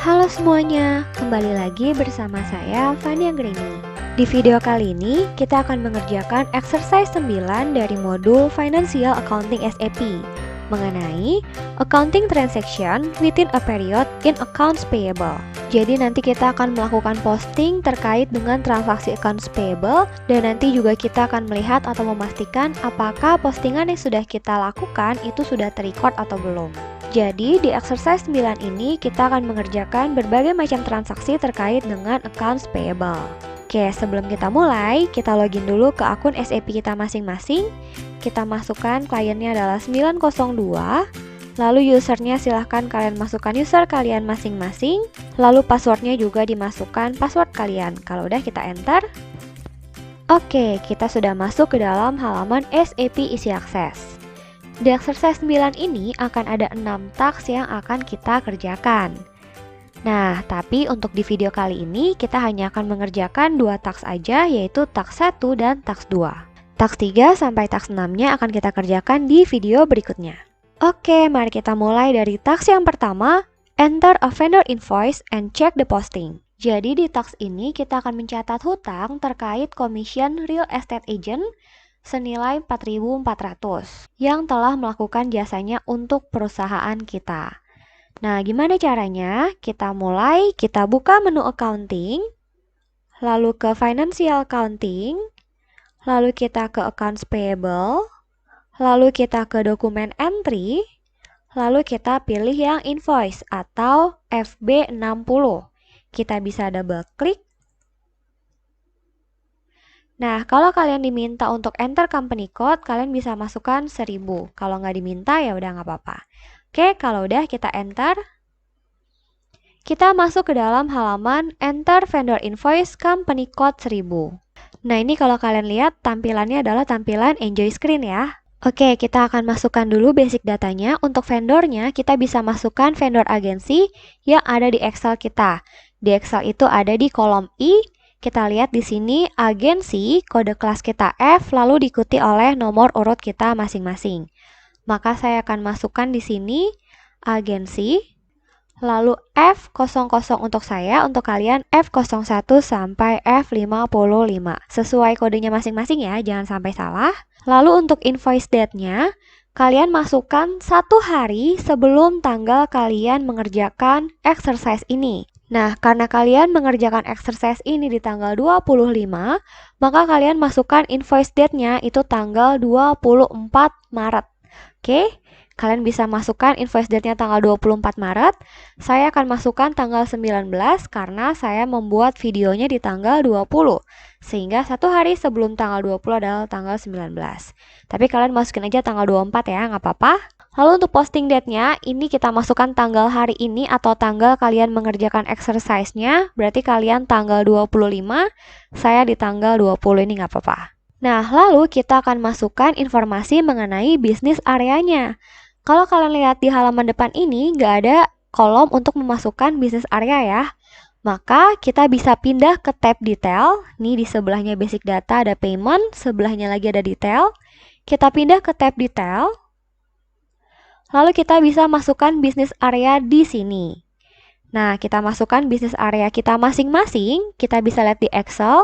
Halo semuanya, kembali lagi bersama saya Fani Anggreni. Di video kali ini, kita akan mengerjakan exercise 9 dari modul Financial Accounting SAP mengenai Accounting Transaction within a period in Accounts Payable. Jadi nanti kita akan melakukan posting terkait dengan transaksi accounts payable dan nanti juga kita akan melihat atau memastikan apakah postingan yang sudah kita lakukan itu sudah terrecord atau belum. Jadi di exercise 9 ini kita akan mengerjakan berbagai macam transaksi terkait dengan accounts payable. Oke, sebelum kita mulai, kita login dulu ke akun SAP kita masing-masing. Kita masukkan kliennya adalah 902. Lalu usernya silahkan kalian masukkan user kalian masing-masing. Lalu passwordnya juga dimasukkan password kalian. Kalau udah kita enter. Oke, kita sudah masuk ke dalam halaman SAP Easy Access. Di exercise 9 ini akan ada 6 task yang akan kita kerjakan. Nah, tapi untuk di video kali ini kita hanya akan mengerjakan 2 task aja, yaitu task 1 dan task 2. Task 3 sampai task 6-nya akan kita kerjakan di video berikutnya. Oke, mari kita mulai dari task yang pertama, enter a vendor invoice and check the posting. Jadi di task ini kita akan mencatat hutang terkait commission real estate agent senilai 4.400 yang telah melakukan jasanya untuk perusahaan kita. Nah, gimana caranya? Kita buka menu accounting, lalu ke financial accounting, lalu kita ke accounts payable, lalu kita ke dokumen entry, lalu kita pilih yang invoice atau FB60. Kita bisa double klik. Nah, kalau kalian diminta untuk enter company code, kalian bisa masukkan 1000. Kalau nggak diminta, ya udah nggak apa-apa. Oke, kalau udah kita enter. Kita masuk ke dalam halaman enter vendor invoice company code 1000. Nah, ini kalau kalian lihat, tampilannya adalah tampilan enjoy screen ya. Oke, kita akan masukkan dulu basic datanya. Untuk vendornya, kita bisa masukkan vendor agensi yang ada di Excel kita. Di Excel itu ada di kolom I. Kita lihat di sini agensi, kode kelas kita F, lalu diikuti oleh nomor urut kita masing-masing. Maka saya akan masukkan di sini agensi, lalu F00 untuk saya, untuk kalian F01 sampai F55. Sesuai kodenya masing-masing ya, jangan sampai salah. Lalu untuk invoice date-nya, kalian masukkan 1 hari sebelum tanggal kalian mengerjakan exercise ini. Nah, karena kalian mengerjakan exercise ini di tanggal 25, maka kalian masukkan invoice date-nya itu tanggal 24 Maret. Oke, kalian bisa masukkan invoice date-nya tanggal 24 Maret. Saya akan masukkan tanggal 19 karena saya membuat videonya di tanggal 20. Sehingga 1 hari sebelum tanggal 20 adalah tanggal 19. Tapi kalian masukin aja tanggal 24 ya, nggak apa-apa. Lalu untuk posting date-nya, ini kita masukkan tanggal hari ini atau tanggal kalian mengerjakan exercise-nya. Berarti kalian tanggal 25, saya di tanggal 20 ini nggak apa-apa. Nah, lalu kita akan masukkan informasi mengenai bisnis areanya. Kalau kalian lihat di halaman depan ini, nggak ada kolom untuk memasukkan bisnis area ya. Maka kita bisa pindah ke tab detail. Nih di sebelahnya basic data ada payment, sebelahnya lagi ada detail. Kita pindah ke tab detail. Lalu kita bisa masukkan bisnis area di sini. Nah, kita masukkan bisnis area kita masing-masing. Kita bisa lihat di Excel.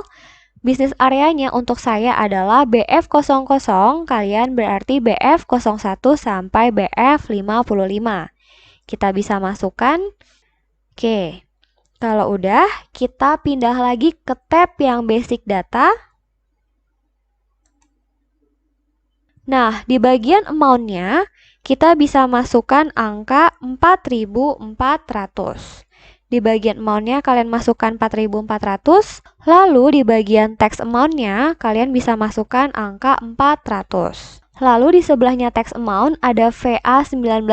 Bisnis areanya untuk saya adalah BF00, kalian berarti BF01 sampai BF55. Kita bisa masukkan. Oke, kalau udah, kita pindah lagi ke tab yang basic data. Nah, di bagian amount-nya, kita bisa masukkan angka 4.400. Di bagian amount-nya kalian masukkan 4.400. Lalu di bagian tax amount-nya kalian bisa masukkan angka 400. Lalu di sebelahnya tax amount ada VA 19%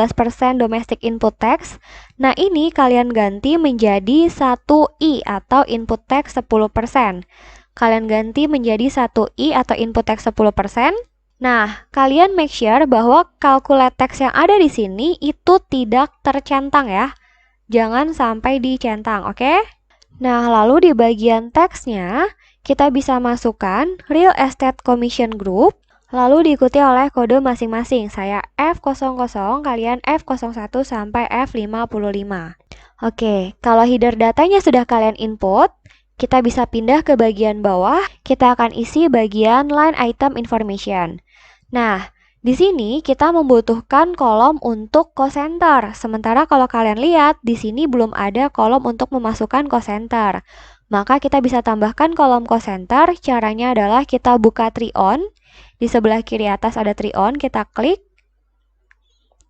domestic input tax. Nah ini kalian ganti menjadi 1I atau input tax 10%. Kalian ganti menjadi 1I atau input tax 10%. Nah, kalian make sure bahwa calculate tax yang ada di sini itu tidak tercentang ya. Jangan sampai dicentang, oke? Nah, lalu di bagian tax-nya, kita bisa masukkan Real Estate Commission Group, lalu diikuti oleh kode masing-masing. Saya F00, kalian F01 sampai F55. Oke, kalau header datanya sudah kalian input, kita bisa pindah ke bagian bawah, kita akan isi bagian line item information. Nah, di sini kita membutuhkan kolom untuk cost center. Sementara kalau kalian lihat, di sini belum ada kolom untuk memasukkan cost center. Maka kita bisa tambahkan kolom cost center. Caranya adalah kita buka try on. Di sebelah kiri atas ada try on, kita klik.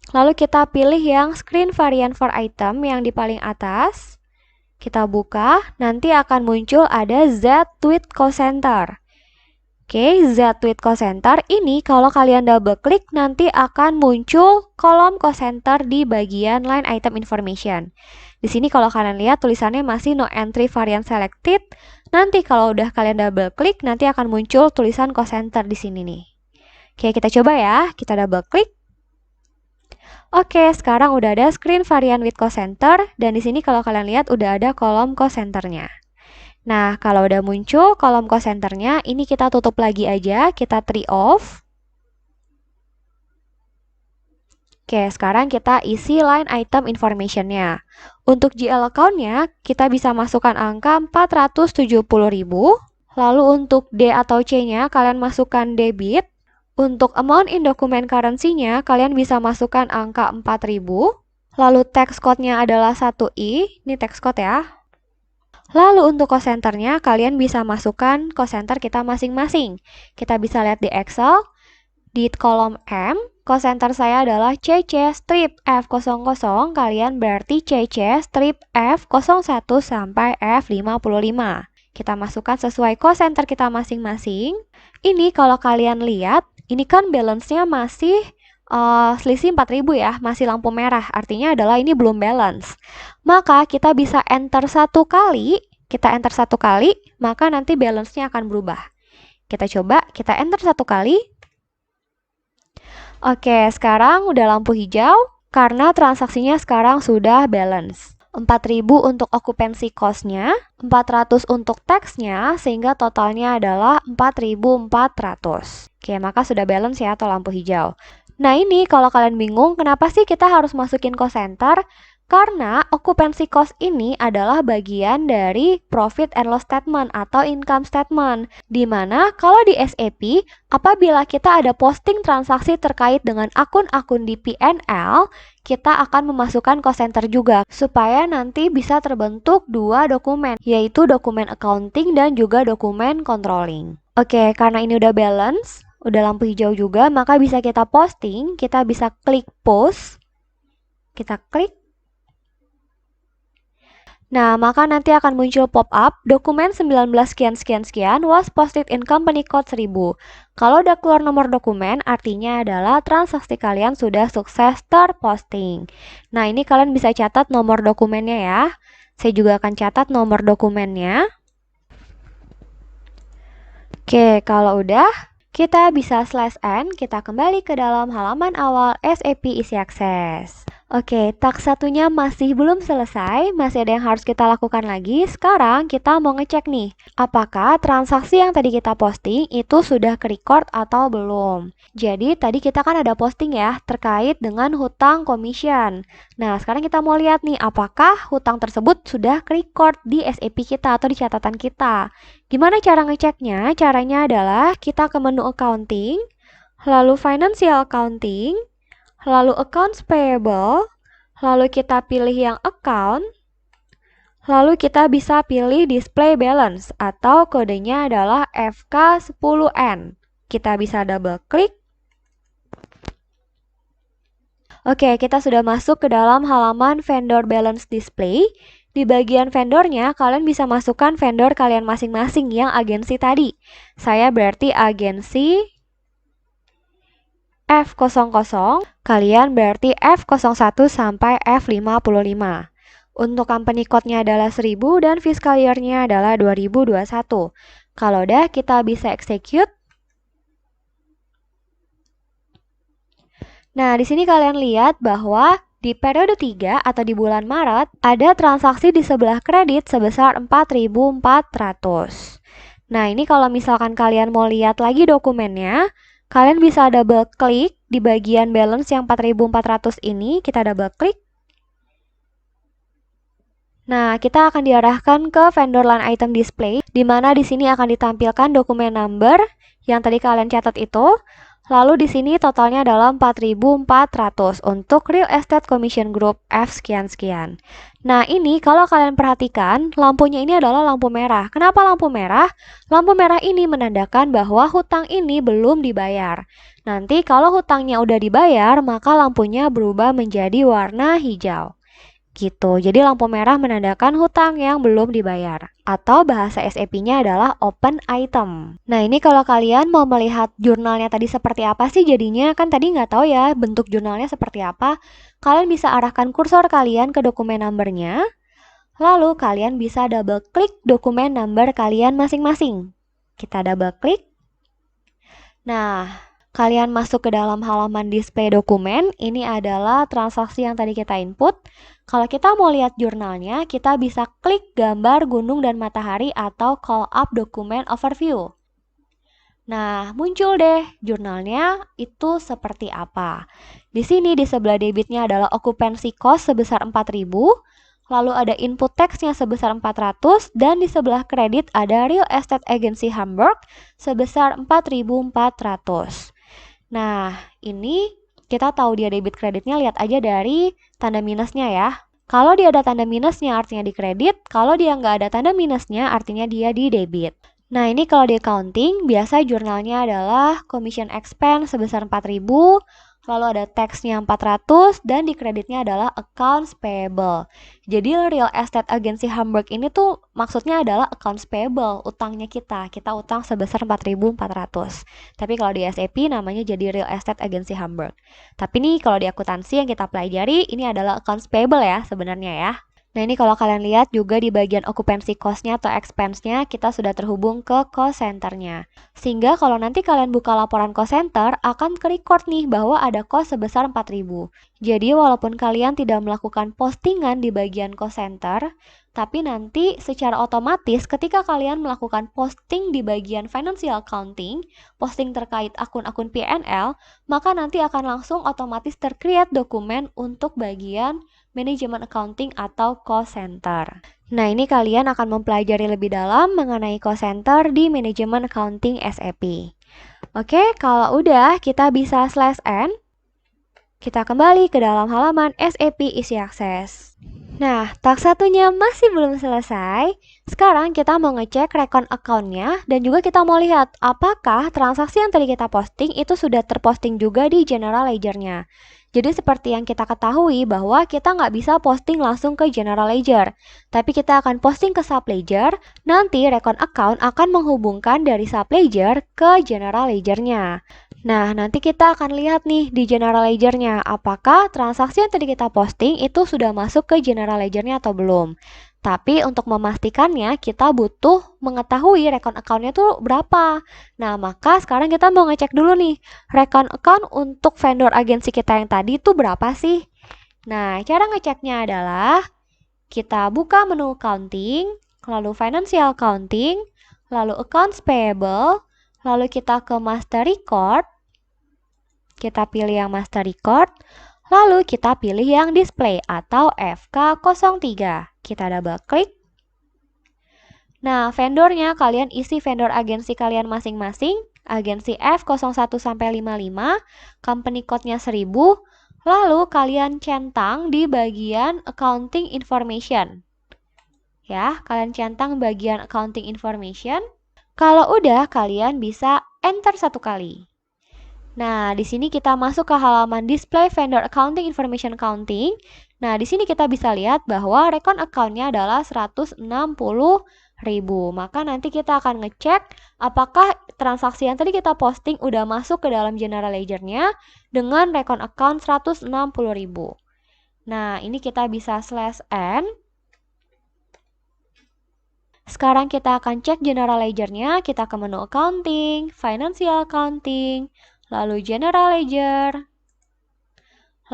Lalu kita pilih yang screen variant for item yang di paling atas. Kita buka, nanti akan muncul ada Z Tweet Cost Center. Oke, Z Tweet Cost Center ini kalau kalian double klik nanti akan muncul kolom cost center di bagian line item information. Di sini kalau kalian lihat tulisannya masih no entry variant selected. Nanti kalau udah kalian double klik nanti akan muncul tulisan cost center di sini nih. Oke, kita coba ya. Kita double klik. Oke, sekarang udah ada screen variant with cost center dan di sini kalau kalian lihat udah ada kolom cost centernya. Nah, kalau udah muncul kolom cost centernya, ini kita tutup lagi aja, kita try off. Oke, sekarang kita isi line item information-nya. Untuk GL account-nya, kita bisa masukkan angka 470.000. Lalu untuk D atau C-nya, kalian masukkan debit. Untuk amount in document currency-nya, kalian bisa masukkan angka 4.000. Lalu tax code-nya adalah 1I, ini tax code ya. Lalu untuk cost center-nya, kalian bisa masukkan cost center kita masing-masing. Kita bisa lihat di Excel, di kolom M, cost center saya adalah CC strip F00, kalian berarti CC strip F01 sampai F55. Kita masukkan sesuai cost center kita masing-masing. Ini kalau kalian lihat, ini kan balance-nya masih selisih 4.000 ya, masih lampu merah. Artinya adalah ini belum balance. Maka kita bisa enter satu kali, maka nanti balance-nya akan berubah. Kita coba, kita enter satu kali. Oke, sekarang udah lampu hijau karena transaksinya sekarang sudah balance. 4.000 untuk occupancy cost-nya, 400 untuk tax-nya, sehingga totalnya adalah 4.400. Oke, maka sudah balance ya atau lampu hijau. Nah ini kalau kalian bingung, kenapa sih kita harus masukin cost center? Karena occupancy cost ini adalah bagian dari profit and loss statement atau income statement. Dimana kalau di SAP, apabila kita ada posting transaksi terkait dengan akun-akun di PNL, kita akan memasukkan cost center juga. Supaya nanti bisa terbentuk dua dokumen, yaitu dokumen accounting dan juga dokumen controlling. Oke, karena ini udah balance, udah lampu hijau juga, maka bisa kita posting, kita bisa klik post, kita klik. Nah, maka nanti akan muncul pop-up, dokumen 19 sekian was posted in company code 1000. Kalau udah keluar nomor dokumen, artinya adalah transaksi kalian sudah sukses terposting. Nah, ini kalian bisa catat nomor dokumennya ya. Saya juga akan catat nomor dokumennya. Oke, kalau udah, kita bisa /n, kita kembali ke dalam halaman awal SAP Easy Access. Oke, task satunya masih belum selesai, masih ada yang harus kita lakukan lagi. Sekarang kita mau ngecek nih, apakah transaksi yang tadi kita posting itu sudah ke-record atau belum. Jadi tadi kita kan ada posting ya, terkait dengan hutang commission. Nah, sekarang kita mau lihat nih, apakah hutang tersebut sudah ke-record di SAP kita atau di catatan kita. Gimana cara ngeceknya? Caranya adalah kita ke menu accounting, lalu financial accounting, lalu accounts payable, lalu kita pilih yang account, lalu kita bisa pilih display balance atau kodenya adalah FK10N. Kita bisa double klik. Oke, kita sudah masuk ke dalam halaman vendor balance display. Di bagian vendornya, kalian bisa masukkan vendor kalian masing-masing yang agensi tadi. Saya berarti agensi F00, kalian berarti F01 sampai F55. Untuk company code-nya adalah 1000 dan fiscal year-nya adalah 2021. Kalau udah, kita bisa execute. Nah, di sini kalian lihat bahwa di periode 3 atau di bulan Maret, ada transaksi di sebelah kredit sebesar 4.400. Nah, ini kalau misalkan kalian mau lihat lagi dokumennya, kalian bisa double klik di bagian balance yang 4.400 ini, kita double klik. Nah, kita akan diarahkan ke vendor line item display, di mana di sini akan ditampilkan dokumen number yang tadi kalian catat itu. Lalu di sini totalnya adalah 4.400 untuk Real Estate Commission Group F sekian-sekian. Nah, ini kalau kalian perhatikan, lampunya ini adalah lampu merah. Kenapa lampu merah? Lampu merah ini menandakan bahwa hutang ini belum dibayar. Nanti kalau hutangnya udah dibayar, maka lampunya berubah menjadi warna hijau. Gitu. Jadi lampu merah menandakan hutang yang belum dibayar. Atau bahasa SAP-nya adalah open item. Nah, ini kalau kalian mau melihat jurnalnya tadi seperti apa sih jadinya, kan tadi nggak tahu ya bentuk jurnalnya seperti apa. Kalian bisa arahkan kursor kalian ke dokumen number-nya. Lalu kalian bisa double klik dokumen number kalian masing-masing. Kita double klik. Nah, kalian masuk ke dalam halaman display dokumen, ini adalah transaksi yang tadi kita input. Kalau kita mau lihat jurnalnya, kita bisa klik gambar gunung dan matahari atau call up dokumen overview. Nah, muncul deh jurnalnya itu seperti apa. Di sini di sebelah debitnya adalah occupancy cost sebesar 4.000, lalu ada input teksnya sebesar 400, dan di sebelah kredit ada Real Estate Agency Hamburg sebesar 4.400. Nah, ini kita tahu dia debit kreditnya, lihat aja dari tanda minusnya ya. Kalau dia ada tanda minusnya artinya di kredit, kalau dia nggak ada tanda minusnya artinya dia di debit. Nah, ini kalau di accounting, biasa jurnalnya adalah commission expense sebesar 4.000, lalu ada taxnya 400, dan di kreditnya adalah accounts payable. Jadi Real Estate Agency Hamburg ini tuh maksudnya adalah accounts payable, utangnya kita utang sebesar 4.400. Tapi kalau di SAP namanya jadi Real Estate Agency Hamburg. Tapi nih kalau di akuntansi yang kita pelajari, ini adalah accounts payable ya sebenarnya ya. Nah, ini kalau kalian lihat juga di bagian occupancy cost-nya atau expense-nya, kita sudah terhubung ke cost center-nya. Sehingga kalau nanti kalian buka laporan cost center, akan ke-record nih bahwa ada cost sebesar 4.000. Jadi, walaupun kalian tidak melakukan postingan di bagian cost center, tapi nanti secara otomatis ketika kalian melakukan posting di bagian financial accounting, posting terkait akun-akun P&L, maka nanti akan langsung otomatis ter-create dokumen untuk bagian manajemen accounting atau cost center. Nah, ini kalian akan mempelajari lebih dalam mengenai cost center di manajemen accounting SAP. Oke, kalau udah kita bisa /n. Kita kembali ke dalam halaman SAP Easy Access. Nah, tak satunya masih belum selesai. Sekarang kita mau ngecek recon account-nya dan juga kita mau lihat apakah transaksi yang tadi kita posting itu sudah terposting juga di general ledger-nya. Jadi seperti yang kita ketahui bahwa kita nggak bisa posting langsung ke general ledger, tapi kita akan posting ke sub ledger, nanti recon account akan menghubungkan dari sub ledger ke general ledger-nya. Nah, nanti kita akan lihat nih di general ledger-nya, apakah transaksi yang tadi kita posting itu sudah masuk ke general ledger-nya atau belum. Tapi untuk memastikannya, kita butuh mengetahui recon account-nya tuh berapa. Nah, maka sekarang kita mau ngecek dulu nih, recon account untuk vendor agensi kita yang tadi tuh berapa sih? Nah, cara ngeceknya adalah kita buka menu accounting, lalu financial accounting, lalu accounts payable, lalu kita ke master record, kita pilih yang master record, lalu kita pilih yang display atau FK03. Kita double klik. Nah, vendornya kalian isi vendor agensi kalian masing-masing, agensi F01 sampai 55, company code-nya 1000, lalu kalian centang di bagian accounting information. Ya, kalian centang bagian accounting information. Kalau udah, kalian bisa enter satu kali. Nah, di sini kita masuk ke halaman display vendor accounting information accounting. Nah, di sini kita bisa lihat bahwa recon account-nya adalah 160.000. Maka nanti kita akan ngecek apakah transaksi yang tadi kita posting udah masuk ke dalam general ledger-nya dengan recon account 160.000. Nah, ini kita bisa /n. Sekarang kita akan cek general ledger-nya, kita ke menu accounting, financial accounting, lalu general ledger,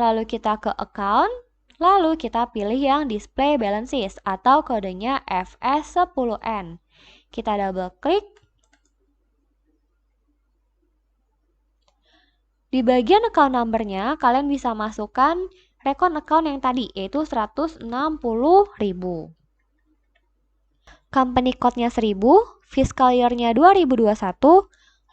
lalu kita ke account, lalu kita pilih yang display balances atau kodenya FS10N. Kita double klik. Di bagian account number-nya, kalian bisa masukkan recon account yang tadi, yaitu 160.000. company code-nya 1000, fiscal year-nya 2021,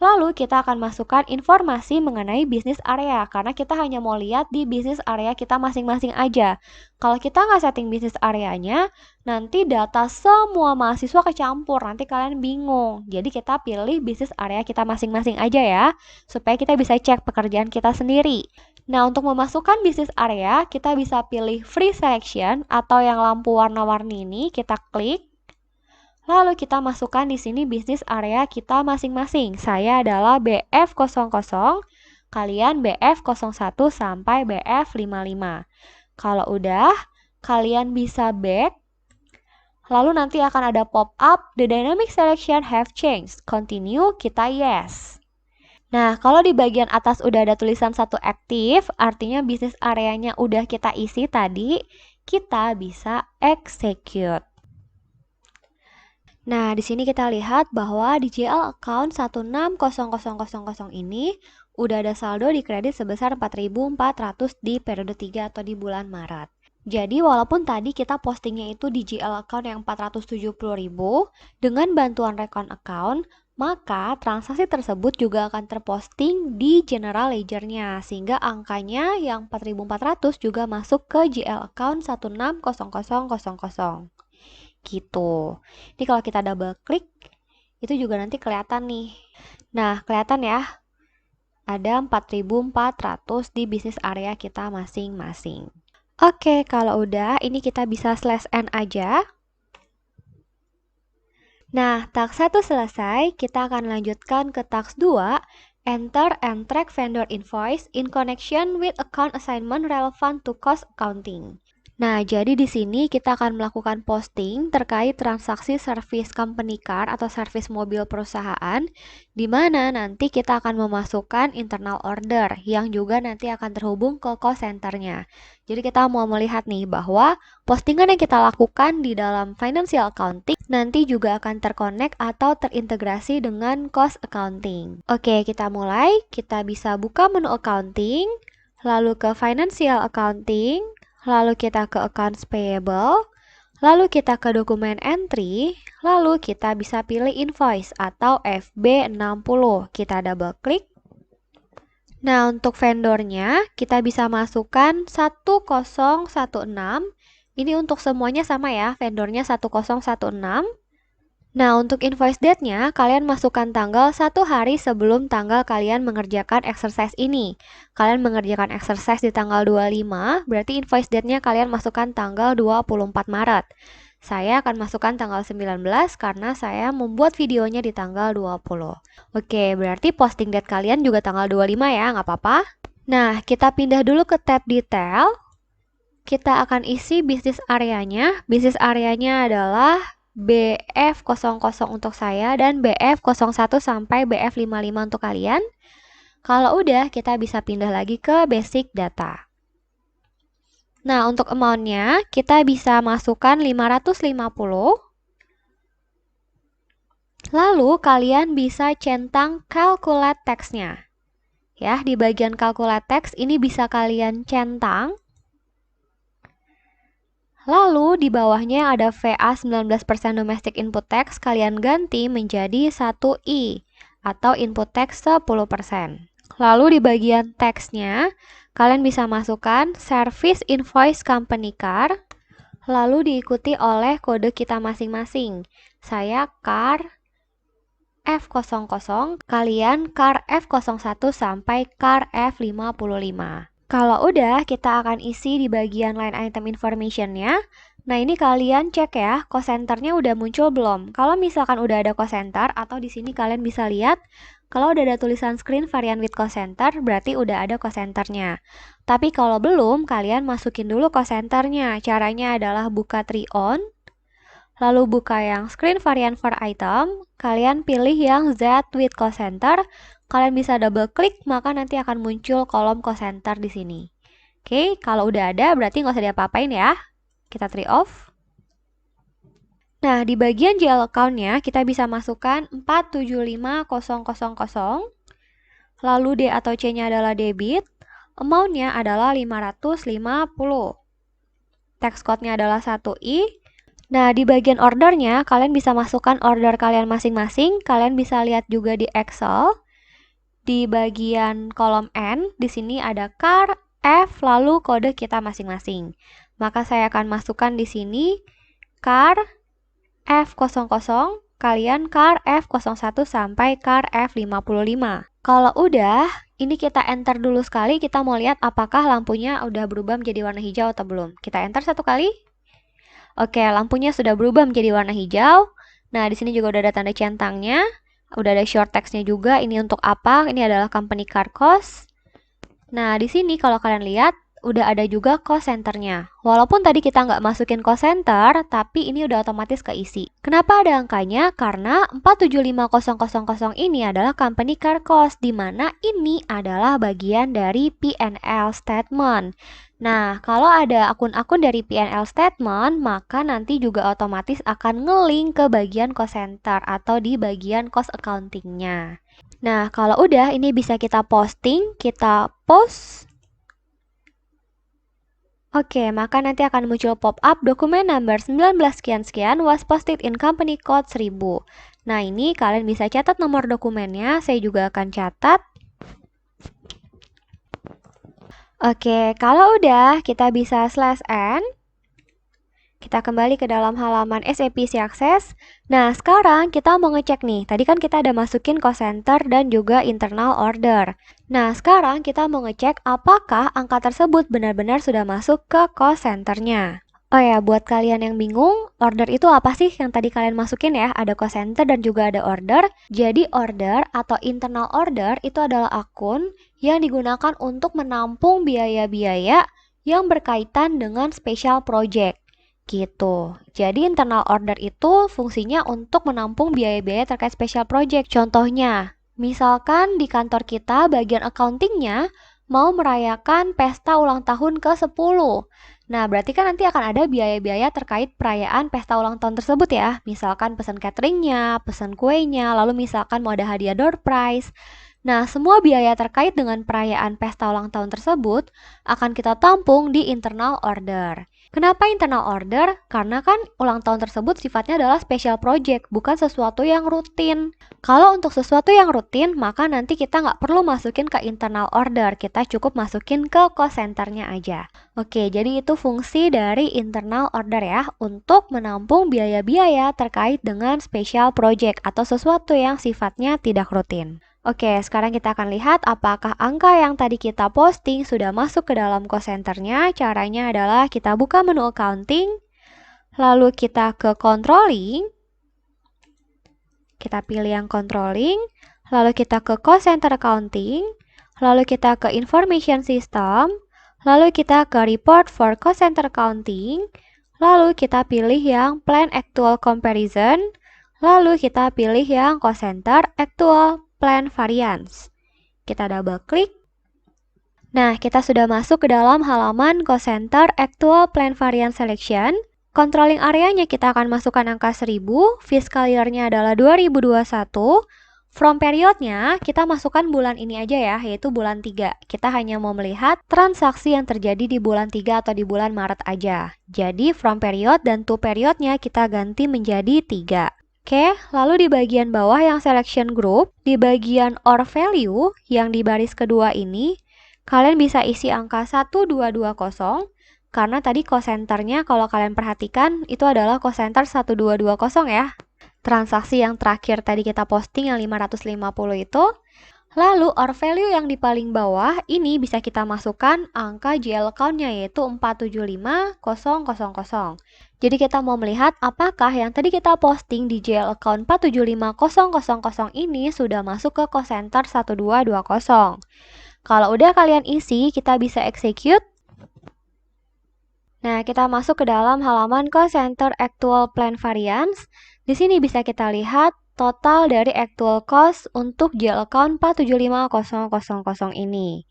lalu kita akan masukkan informasi mengenai bisnis area, karena kita hanya mau lihat di bisnis area kita masing-masing aja. Kalau kita nggak setting bisnis areanya, nanti data semua mahasiswa kecampur, nanti kalian bingung. Jadi kita pilih bisnis area kita masing-masing aja ya, supaya kita bisa cek pekerjaan kita sendiri. Nah, untuk memasukkan bisnis area, kita bisa pilih free selection atau yang lampu warna-warni ini kita klik. Lalu kita masukkan di sini bisnis area kita masing-masing. Saya adalah BF00, kalian BF01 sampai BF55. Kalau udah, kalian bisa back. Lalu nanti akan ada pop-up, the dynamic selection have changed. Continue, kita yes. Nah, kalau di bagian atas udah ada tulisan 1 aktif, artinya bisnis areanya udah kita isi tadi, kita bisa execute. Nah, di sini kita lihat bahwa di JL account 160000 ini udah ada saldo di kredit sebesar 4.400 di periode 3 atau di bulan Maret. Jadi walaupun tadi kita postingnya itu di JL account yang 470.000, dengan bantuan recon account, maka transaksi tersebut juga akan terposting di general ledger-nya, sehingga angkanya yang 4.400 juga masuk ke JL account 160000. Gitu. Ini kalau kita double klik, itu juga nanti kelihatan nih. Nah, kelihatan ya, ada 4.400 di bisnis area kita masing-masing. Oke, kalau udah, ini kita bisa slash n aja. Nah, task 1 selesai, kita akan lanjutkan ke task 2, enter and track vendor invoice in connection with account assignment relevant to cost accounting. Nah, jadi di sini kita akan melakukan posting terkait transaksi service company car atau service mobil perusahaan, di mana nanti kita akan memasukkan internal order yang juga nanti akan terhubung ke cost center-nya. Jadi kita mau melihat nih bahwa postingan yang kita lakukan di dalam financial accounting nanti juga akan terkonek atau terintegrasi dengan cost accounting. Oke, kita mulai. Kita bisa buka menu accounting, lalu ke financial accounting, lalu kita ke accounts payable, lalu kita ke dokumen entry, lalu kita bisa pilih invoice atau FB60. Kita double klik. Nah, untuk vendornya kita bisa masukkan 1016. Ini untuk semuanya sama ya, vendornya 1016. Nah, untuk invoice date-nya, kalian masukkan tanggal 1 hari sebelum tanggal kalian mengerjakan exercise ini. Kalian mengerjakan exercise di tanggal 25, berarti invoice date-nya kalian masukkan tanggal 24 Maret. Saya akan masukkan tanggal 19 karena saya membuat videonya di tanggal 20. Oke, berarti posting date kalian juga tanggal 25 ya, nggak apa-apa. Nah, kita pindah dulu ke tab detail. Kita akan isi bisnis areanya. Bisnis areanya adalah BF00 untuk saya dan BF01 sampai BF55 untuk kalian. Kalau udah, kita bisa pindah lagi ke basic data. Nah, untuk amount-nya, kita bisa masukkan 550. Lalu, kalian bisa centang calculate text-nya. Ya, di bagian calculate text, ini bisa kalian centang. Lalu di bawahnya ada VA 19% domestic input tax, kalian ganti menjadi 1I atau input tax 10%. Lalu di bagian teksnya, kalian bisa masukkan service invoice company car, lalu diikuti oleh kode kita masing-masing. Saya car F00, kalian car F01 sampai car F55. Kalau udah, kita akan isi di bagian line item information-nya. Nah, ini kalian cek ya, cost center-nya udah muncul belum? Kalau misalkan udah ada cost center, atau di sini kalian bisa lihat, kalau udah ada tulisan screen variant with cost center, berarti udah ada cost center-nya. Tapi kalau belum, kalian masukin dulu cost center-nya. Caranya adalah buka try on, lalu buka yang screen variant for item, kalian pilih yang Z with cost center, kalian bisa double klik, maka nanti akan muncul kolom cost center di sini. Oke, kalau udah ada berarti nggak usah diapa-apain ya. Kita try off. Nah, di bagian JL account-nya kita bisa masukkan 475000, lalu D atau C-nya adalah debit, amount-nya adalah 550. Tax code-nya adalah 1I, Nah, di bagian ordernya, kalian bisa masukkan order kalian masing-masing. Kalian bisa lihat juga di Excel. Di bagian kolom N, di sini ada car, F, lalu kode kita masing-masing. Maka saya akan masukkan di sini car F00, kalian car F01 sampai car F55. Kalau udah, ini kita enter dulu sekali, kita mau lihat apakah lampunya udah berubah menjadi warna hijau atau belum. Kita enter satu kali. Oke, lampunya sudah berubah menjadi warna hijau. Nah, di sini juga udah ada tanda centangnya. Udah ada short text-nya juga, ini untuk apa? Ini adalah company car cost. Nah, di sini kalau kalian lihat, udah ada juga cost center-nya. Walaupun tadi kita nggak masukin cost center, tapi ini udah otomatis keisi. Kenapa ada angkanya? Karena 475000 ini adalah company car cost, di mana ini adalah bagian dari P&L statement. Nah, kalau ada akun-akun dari P&L statement, maka nanti juga otomatis akan nge-link ke bagian cost center atau di bagian cost accounting-nya. Nah, kalau udah ini bisa kita posting, kita post. Oke, maka nanti akan muncul pop-up dokumen number 19 sekian-sekian was posted in company code 1000. Nah, ini kalian bisa catat nomor dokumennya, saya juga akan catat. Oke, kalau udah kita bisa /n. Kita kembali ke dalam halaman SAP Access. Nah, sekarang kita mau ngecek nih. Tadi kan kita ada masukin cost center dan juga internal order. Nah, sekarang kita mau ngecek apakah angka tersebut benar-benar sudah masuk ke cost centernya. Oh ya, buat kalian yang bingung, order itu apa sih yang tadi kalian masukin ya? Ada cost center dan juga ada order. Jadi order atau internal order itu adalah akun yang digunakan untuk menampung biaya-biaya yang berkaitan dengan special project. Gitu. Jadi internal order itu fungsinya untuk menampung biaya-biaya terkait special project. Contohnya, misalkan di kantor kita bagian accountingnya mau merayakan pesta ulang tahun ke-10. Nah, berarti kan nanti akan ada biaya-biaya terkait perayaan pesta ulang tahun tersebut ya. Misalkan pesan cateringnya, pesan kuenya, lalu misalkan mau ada hadiah door prize. Nah, semua biaya terkait dengan perayaan pesta ulang tahun tersebut akan kita tampung di internal order. Kenapa internal order? Karena kan ulang tahun tersebut sifatnya adalah special project, bukan sesuatu yang rutin. Kalau untuk sesuatu yang rutin, maka nanti kita nggak perlu masukin ke internal order, kita cukup masukin ke cost center-nya aja. Oke, jadi itu fungsi dari internal order ya, untuk menampung biaya-biaya terkait dengan special project atau sesuatu yang sifatnya tidak rutin. Oke, sekarang kita akan lihat apakah angka yang tadi kita posting sudah masuk ke dalam cost center-nya. Caranya adalah kita buka menu accounting, lalu kita ke controlling, kita pilih yang controlling, lalu kita ke cost center accounting, lalu kita ke information system, lalu kita ke report for cost center accounting, lalu kita pilih yang plan actual comparison, lalu kita pilih yang cost center actual plan variance. Kita double klik. Nah, kita sudah masuk ke dalam halaman cost center actual plan variance selection. Controlling areanya kita akan masukkan angka 1000, fiscal year-nya adalah 2021. From periodnya kita masukkan bulan ini aja ya, yaitu bulan 3. Kita hanya mau melihat transaksi yang terjadi di bulan 3 atau di bulan Maret aja. Jadi from period dan to periodnya kita ganti menjadi 3. Oke, lalu di bagian bawah yang selection group, di bagian or value yang di baris kedua ini, kalian bisa isi angka 1220, karena tadi cost center-nya kalau kalian perhatikan itu adalah cost center 1220 ya. Transaksi yang terakhir tadi kita posting yang 550 itu. Lalu or value yang di paling bawah ini bisa kita masukkan angka GL account-nya yaitu 475000. Jadi kita mau melihat apakah yang tadi kita posting di GL account 475000 ini sudah masuk ke cost center 1220. Kalau udah kalian isi, kita bisa execute. Nah, kita masuk ke dalam halaman cost center actual plan variance. Di sini bisa kita lihat total dari actual cost untuk GL account 475000 ini.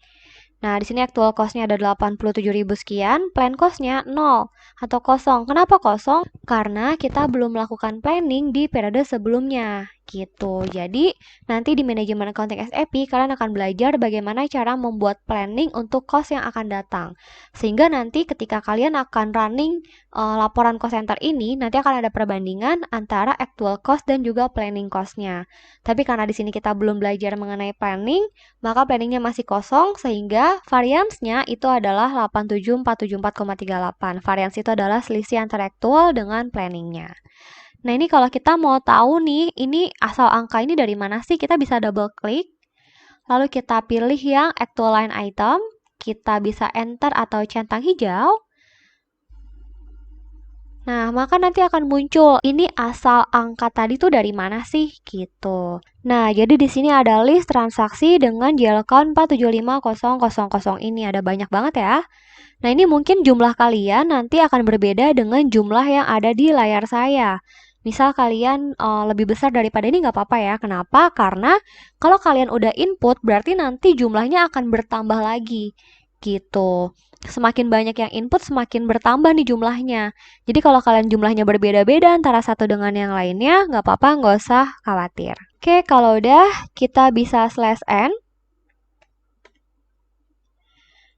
Nah, di sini actual cost-nya ada 87.000 sekian, plan cost-nya 0 atau kosong. Kenapa kosong? Karena kita belum melakukan planning di periode sebelumnya. gitu. Jadi nanti di manajemen accounting SAP kalian akan belajar bagaimana cara membuat planning untuk cost yang akan datang. Sehingga nanti ketika kalian akan running laporan cost center ini, nanti akan ada perbandingan antara actual cost dan juga planning cost-nya. Tapi karena di sini kita belum belajar mengenai planning, maka planningnya masih kosong sehingga variance-nya itu adalah 87.474,38. Variance itu adalah selisih antara actual dengan planningnya. Nah, ini kalau kita mau tahu nih, ini asal angka ini dari mana sih? Kita bisa double klik. Lalu kita pilih yang actual line item. Kita bisa enter atau centang hijau. Nah, maka nanti akan muncul ini asal angka tadi tuh dari mana sih? Gitu. Nah, jadi di sini ada list transaksi dengan GL account 475.000 ini. Ada banyak banget ya. Nah, ini mungkin jumlah kalian nanti akan berbeda dengan jumlah yang ada di layar saya. Misal kalian lebih besar daripada ini nggak apa-apa ya. Kenapa? Karena kalau kalian udah input, berarti nanti jumlahnya akan bertambah lagi. Gitu. Semakin banyak yang input, semakin bertambah nih jumlahnya. Jadi kalau kalian jumlahnya berbeda-beda antara satu dengan yang lainnya, nggak apa-apa, nggak usah khawatir. Oke, kalau udah, kita bisa slash n.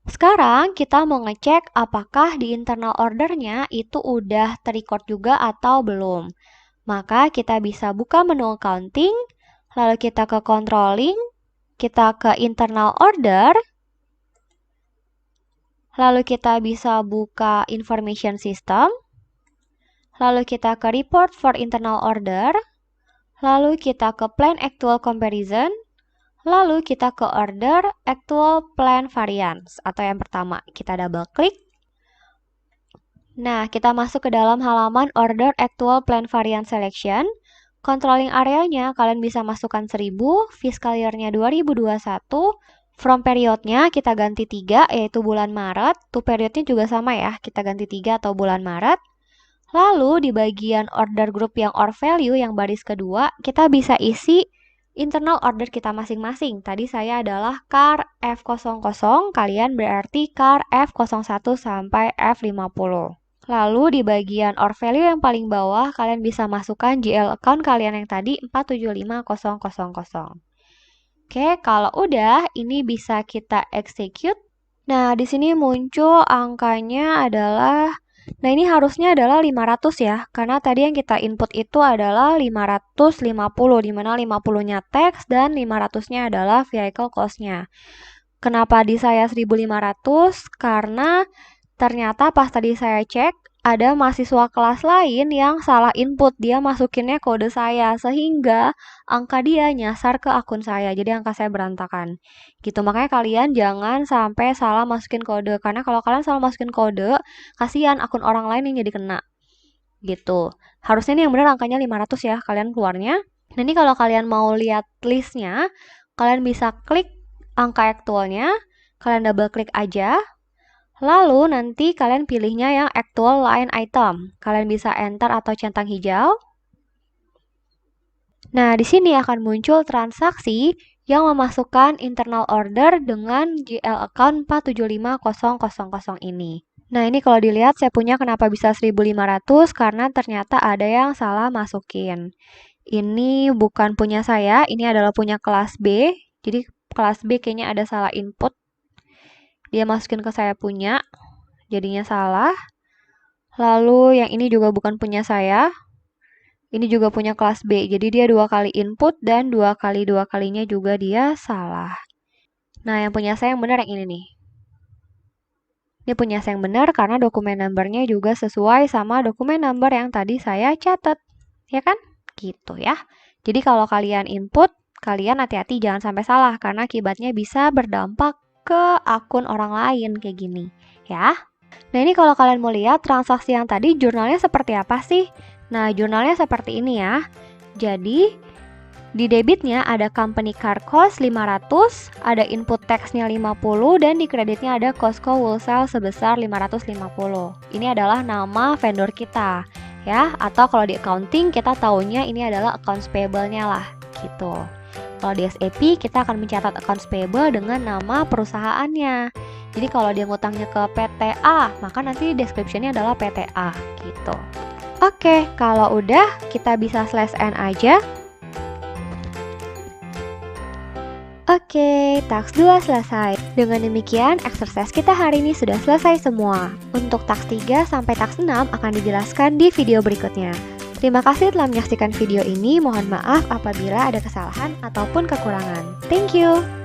Sekarang kita mau ngecek apakah di internal ordernya itu udah terrecord juga atau belum. Maka kita bisa buka menu accounting, lalu kita ke controlling, kita ke internal order, lalu kita bisa buka information system, lalu kita ke report for internal order, lalu kita ke plan actual comparison, lalu kita ke order actual plan variance atau yang pertama. Kita double klik. Nah, kita masuk ke dalam halaman order actual plan variance selection. Controlling areanya kalian bisa masukkan 1000, fiscal year-nya 2021, from period-nya kita ganti 3 yaitu bulan Maret. To period-nya juga sama ya, kita ganti 3 atau bulan Maret. Lalu di bagian order group yang or value yang baris kedua, kita bisa isi internal order kita masing-masing. Tadi saya adalah CAR F00, kalian berarti CAR F01 sampai F50. Lalu di bagian or value yang paling bawah, kalian bisa masukkan GL account kalian yang tadi 475.000. Oke, kalau udah, ini bisa kita execute. Nah, di sini muncul angkanya adalah, nah ini harusnya adalah 500 ya, karena tadi yang kita input itu adalah 550, di mana 50-nya tax dan 500-nya adalah vehicle cost-nya. Kenapa di saya 1.500? Karena ternyata pas tadi saya cek, ada mahasiswa kelas lain yang salah input. Dia masukinnya kode saya, sehingga angka dia nyasar ke akun saya. Jadi angka saya berantakan. Gitu, makanya kalian jangan sampai salah masukin kode. Karena kalau kalian salah masukin kode, kasihan akun orang lain yang jadi kena. Gitu. Harusnya nih yang benar angkanya 500 ya, kalian keluarnya. Nah, ini kalau kalian mau lihat listnya, kalian bisa klik angka aktualnya, kalian double klik aja. Lalu nanti kalian pilihnya yang actual line item. Kalian bisa enter atau centang hijau. Nah, di sini akan muncul transaksi yang memasukkan internal order dengan GL account 475.000 ini. Nah, ini kalau dilihat saya punya kenapa bisa 1.500 karena ternyata ada yang salah masukin. Ini bukan punya saya, ini adalah punya kelas B. Jadi kelas B kayaknya ada salah input. Dia masukin ke saya punya, jadinya salah. Lalu yang ini juga bukan punya saya. Ini juga punya kelas B, jadi dia 2 kali input dan 2 kalinya juga dia salah. Nah, yang punya saya yang benar yang ini nih. Ini punya saya yang benar karena dokumen number-nya juga sesuai sama dokumen number yang tadi saya catat. Ya kan? Gitu ya. Jadi kalau kalian input, kalian hati-hati jangan sampai salah karena akibatnya bisa berdampak ke akun orang lain kayak gini ya. Nah, ini kalau kalian mau lihat transaksi yang tadi jurnalnya seperti apa sih? Nah, jurnalnya seperti ini ya. Jadi di debitnya ada company car cost 500, ada input tax-nya 50 dan di kreditnya ada Costco wholesale sebesar 550. Ini adalah nama vendor kita ya, atau kalau di accounting kita taunya ini adalah accounts payable-nya lah gitu. Kalau di SAP kita akan mencatat accounts payable dengan nama perusahaannya. Jadi kalau dia ngutangnya ke PTA, maka nanti description-nya adalah PTA gitu. Oke, kalau udah kita bisa slash n aja. Oke, task 2 selesai. Dengan demikian, exercise kita hari ini sudah selesai semua. Untuk task 3 sampai task 6 akan dijelaskan di video berikutnya. Terima kasih telah menyaksikan video ini. Mohon maaf apabila ada kesalahan ataupun kekurangan. Thank you!